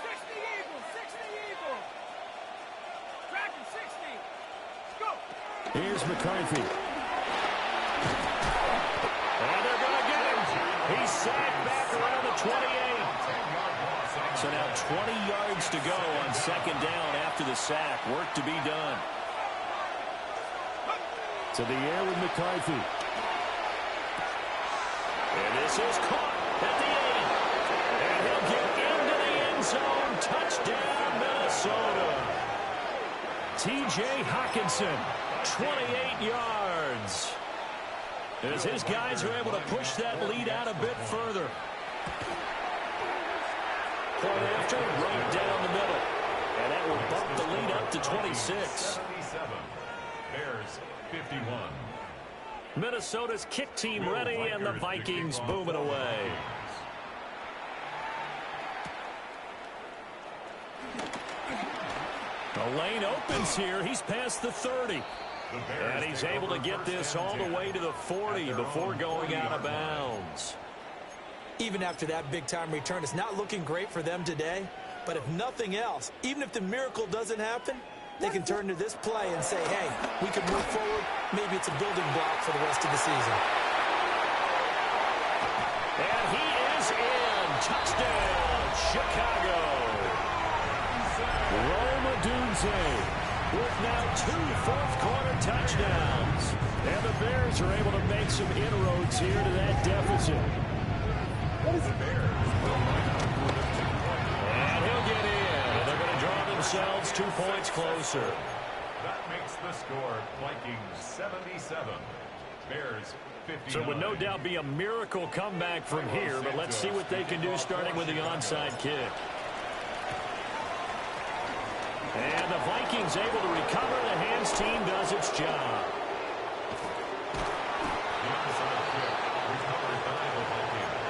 60 Eagles, 60 Eagles. Tracking 60. Go. Here's McCarthy. And they're going to get him. He's sacked back around the 28. So now 20 yards to go on second down after the sack. Work to be done. To the air with McCarthy. And this is caught at the 8. And he'll get into the end zone. Touchdown, Minnesota. T.J. Hockenson, 28 yards. As his guys are able to push that lead out a bit further. Point after, right down the middle. And that will bump the lead up to 26. 77. Bears 51. Minnesota's kick team ready, and the Vikings booming away. The lane opens here. He's past the 30. And he's able to get this all the way to the 40 before going out of bounds. Even after that big-time return, it's not looking great for them today. But if nothing else, even if the miracle doesn't happen, they can turn to this play and say, hey, we can move forward. Maybe it's a building block for the rest of the season. And he is in. Touchdown, Chicago. Rome Odunze with now 2 fourth-quarter touchdowns. And the Bears are able to make some inroads here to that deficit. And he'll get in. They're going to draw themselves 2 points closer. That makes the score Vikings 77. Bears 59. So it would no doubt be a miracle comeback from here, but let's see what they can do starting with the onside kick. And the Vikings able to recover. The hands team does its job. The onside kick recovered by the Vikings.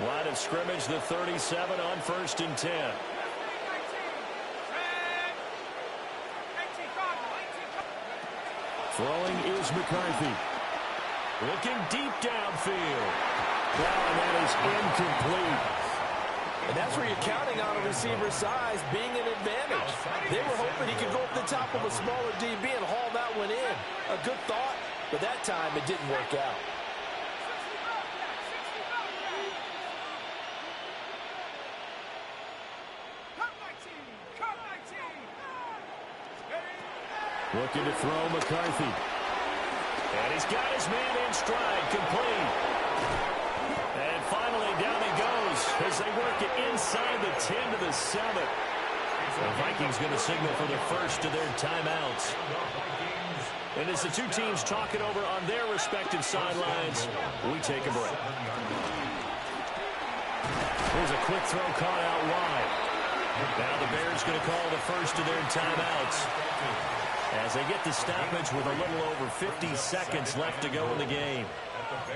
Line of scrimmage, the 37 on 1st and 10. Throwing is McCarthy. Looking deep downfield. Wow, and that is incomplete. And that's where you're counting on a receiver's size being an advantage. They were hoping he could go up the top of a smaller DB and haul that one in. A good thought, but that time it didn't work out. Looking to throw McCarthy. And he's got his man in stride, complete. And finally down he goes as they work it inside the 10 to the 7. The Vikings going to signal for the first of their timeouts. And as the two teams talk it over on their respective sidelines, we take a break. Here's a quick throw caught out wide. Now the Bears going to call the first of their timeouts as they get the stoppage with a little over 50 seconds left to go in the game.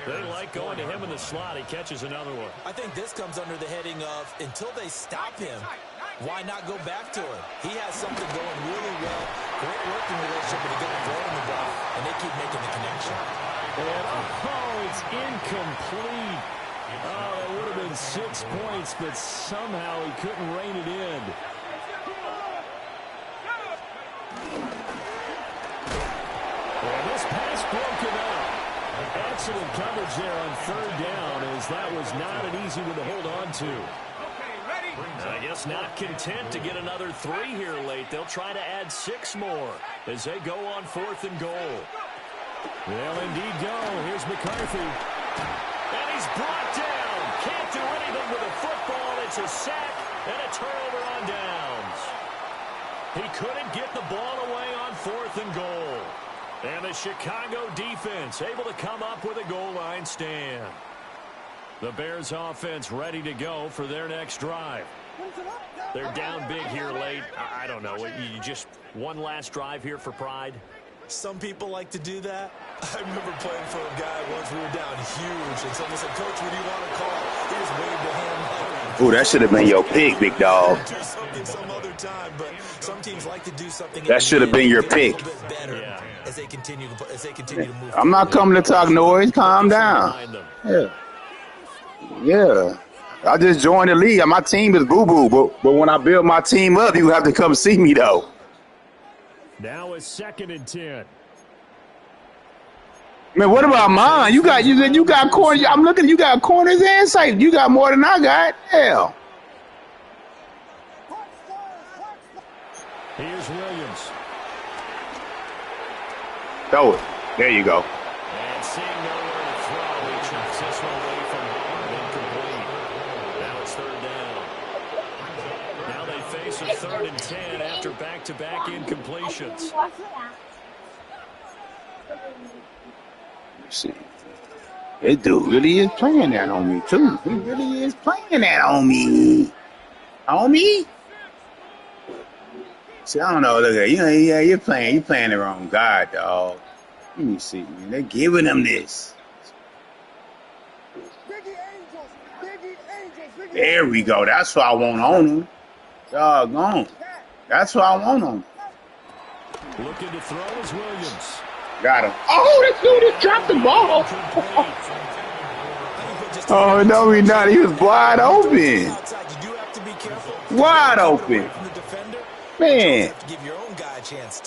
They like going to him in the slot. He catches another one. I think this comes under the heading of until they stop him, why not go back to him? He has something going really well. Great working relationship with a good throwing the ball, and they keep making the connection. And, oh, it's incomplete. Oh, that would have been 6 points, but somehow he couldn't rein it in. And this pass broken up. Excellent coverage there on 3rd down, as that was not an easy one to hold on to. I guess not content to get another 3 here late. They'll try to add 6 more as they go on 4th and goal. They'll indeed go. Here's McCarthy. And he's brought down. Can't do anything with a football. It's a sack and a turnover on downs. He couldn't get the ball away on 4th and goal. And the Chicago defense able to come up with a goal line stand. The Bears offense ready to go for their next drive. They're down big here late. I don't know. You just one last drive here for pride? Some people like to do that. I remember playing for a guy once. We were down huge, and someone said, "Coach, what do you want to call?" He just waved a hand. Ooh, that should have been your pick, big dog. Do something some other time, but some teams like to do something. That should have been your pick. As they continue to move. I'm not coming to talk noise. Calm down. Yeah. Yeah. I just joined the league. My team is boo-boo, but when I build my team up, you have to come see me, though. Now it's 2nd and 10. Man, what about mine? You got corners. I'm looking. You got corners and safety. You got more than I got. Hell. Here's Williams. Throw it. There you go. And seeing nowhere to throw, he chucks this one away from home, incomplete. Now it's 3rd down. Now they face a 3rd and 10 after back-to-back incompletions. See, this dude really is playing that on me too. He really is playing that on me. On me? See, I don't know. Look at you. Yeah, you're playing the wrong guy, dog. Let me see, man. They're giving him this. There we go. That's what I want on him. Doggone. That's what I want on him. Looking to throw is Williams. Got him. Oh, this dude just dropped the ball. Oh, no, he's not. He was wide open. Wide open. Man.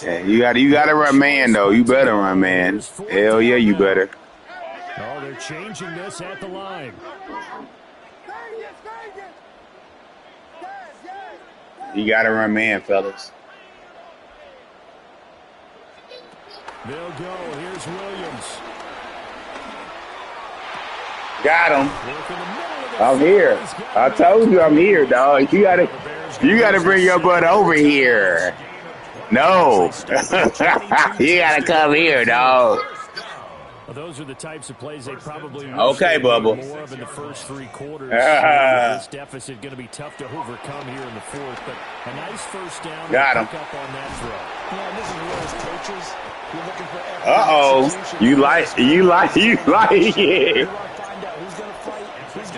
Yeah, you gotta run man, though. You better run man. Hell yeah, you better. Oh, they're changing this at the line. You gotta run man, fellas. They'll go. Here's Williams. Got him. I'm here. I told you I'm here, dog. You gotta bring your butt over here. No. You gotta come here, dog. Well, those are the types of plays they probably okay, Bubba. More of in the first 3 quarters. This deficit going to be tough to overcome here in the 4th, but a nice first down. Got him. Pick up on that throw. Yeah, this is where as coaches, you're looking for uh-oh. You like it.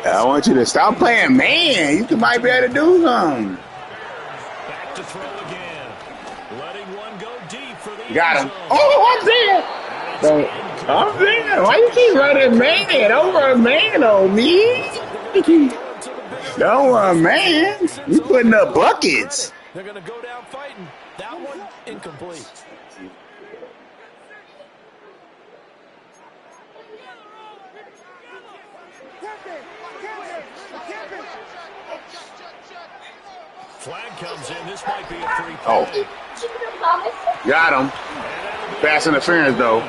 I want you to stop playing man. You might be able to do something. Back to throw again. Letting one go deep for the Got him. Oh, I'm there. I'm there. Why you keep running man over a man on me? Don't run man. You putting up buckets. They're going to go down fighting. That one incomplete. Flag comes in. This might be a free play. Oh. Got him. Pass interference, though.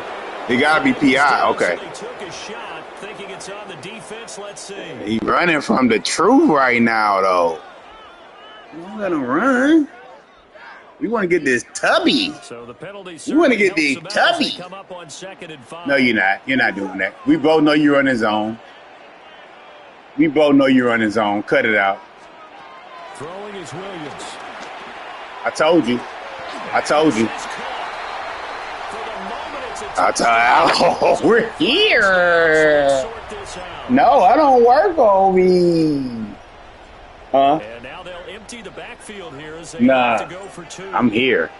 He got to be PI. Okay. Took a shot, thinking it's on the defense. Let's see. He's running from the truth right now, though. Don't let him run. We want to get this tubby. So the penalty. We want to get the tubby. Come up on 2nd and 5. No, you're not. You're not doing that. We both know you're on his own. We both know you're on his own. Cut it out. Throwing is Williams. I told you. Oh, we're here. No, I don't work on me. Huh? And now they'll empty the backfield here as they nah, have to go for 2. I'm here.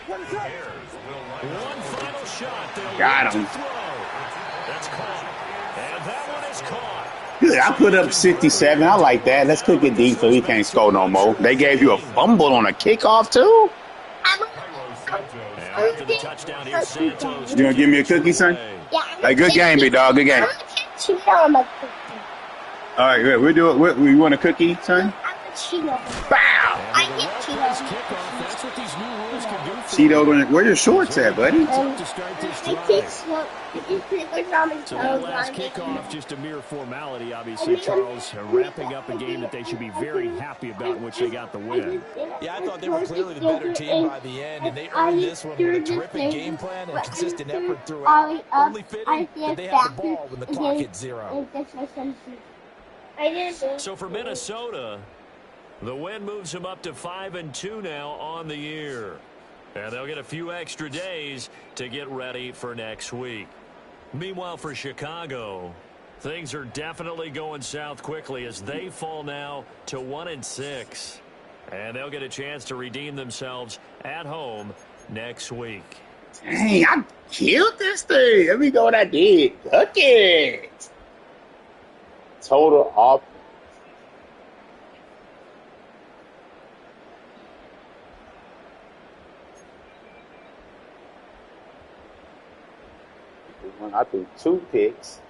One final shot. Got him. That's caught. And that one is caught. Good. I put up 67. I like that. Let's cook it deep so he can't score no more. They gave you a fumble on a kickoff, too? After the touchdown here, Santos. You gonna give me a cookie, son? Yeah. Hey, good game, big dog. Good game. All right, good. We'll do it. What, you want a cookie, son? Bow! I get Cheetos. That's what these new rules can do for Cheetos, where your shorts at, buddy? to start this I drive. take some. So that last kickoff, just a mere formality, obviously, Charles, wrapping up a game that they should be very happy about, in which they got the win. Yeah, I thought they were clearly the better team by the end, and they earned this one with a terrific game plan and consistent effort throughout. Only fitting that they have the ball when the clock hits 0. So for Minnesota, the win moves them up to 5-2 now on the year. And they'll get a few extra days to get ready for next week. Meanwhile, for Chicago, things are definitely going south quickly as they fall now to 1-6. And they'll get a chance to redeem themselves at home next week. Dang, I killed this thing. Let me go what I did. Look it. Total off. I threw 2 picks.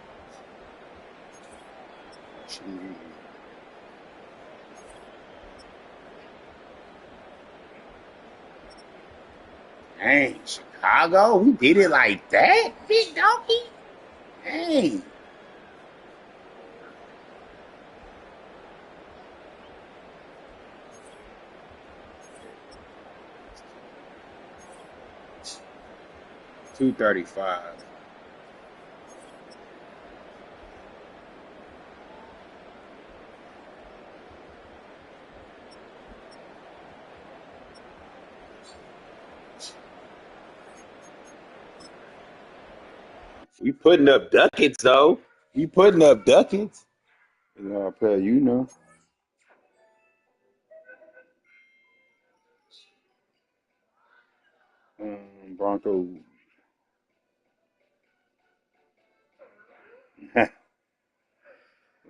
Dang, Chicago, we did it like that, big donkey. Dang. $235. We putting up ducats though. We putting up ducats. I'll tell you know. Broncos.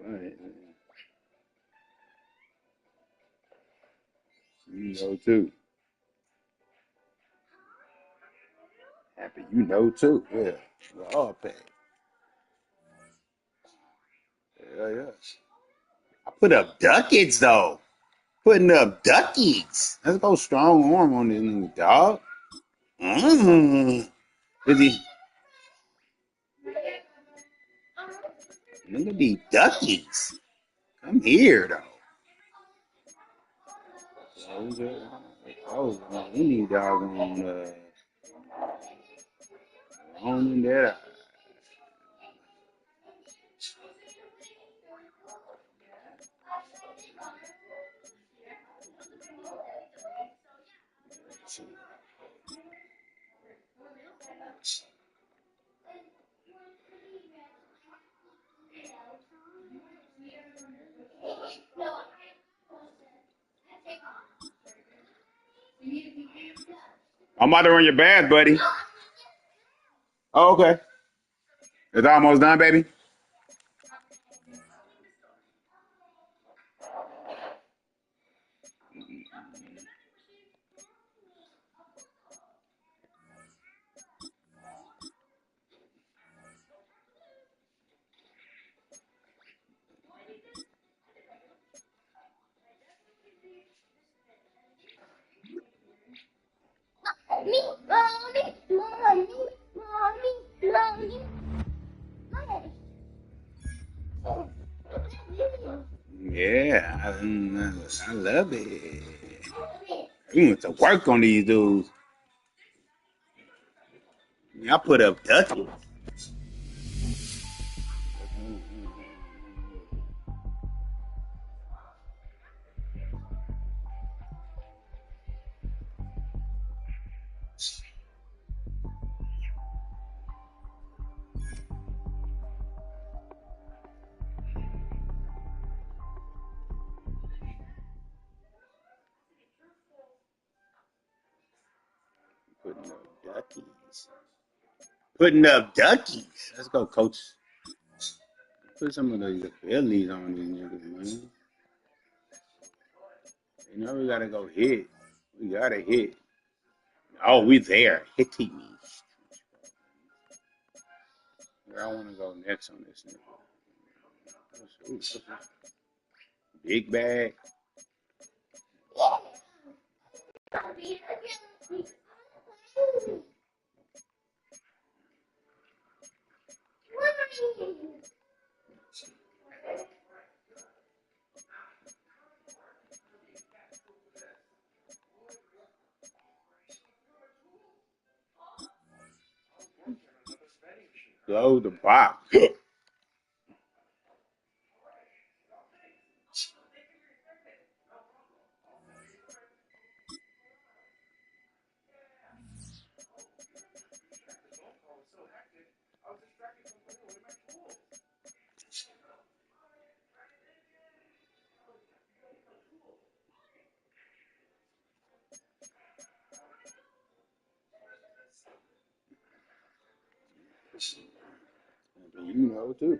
Right. You know too. Happy you know too. Yeah. We're all paid. Yeah. I put up ducats though. Putting up duckies. Let's go strong arm on this nigga, dog. Is he? Look at these duckies. Come here though. We need doggone home and there. I'm about to run your bath, buddy. Oh, okay. It's almost done, baby. Yeah, I love it. We went to work on these dudes. I put up duckies. Putting up duckies. Putting up duckies. Let's go, coach. Put some of those Phillies on these niggas, man. You know we gotta go hit. We gotta hit. Oh, we there. Hitting me. Where I wanna go next on this nigga. Big bag. Blow the box. You know, too.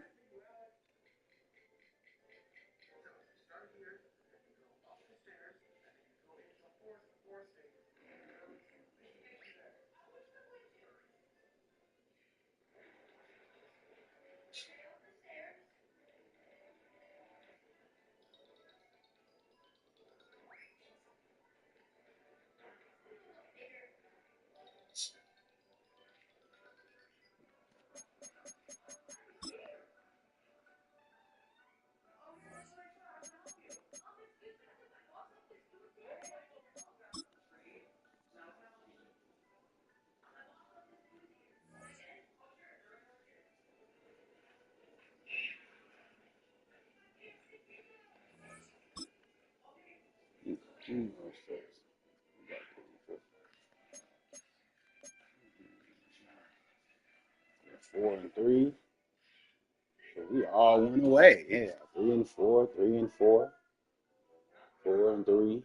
Four and three. So we all went away. Yeah, 3 and 4, 3 and 4, 4 and 3.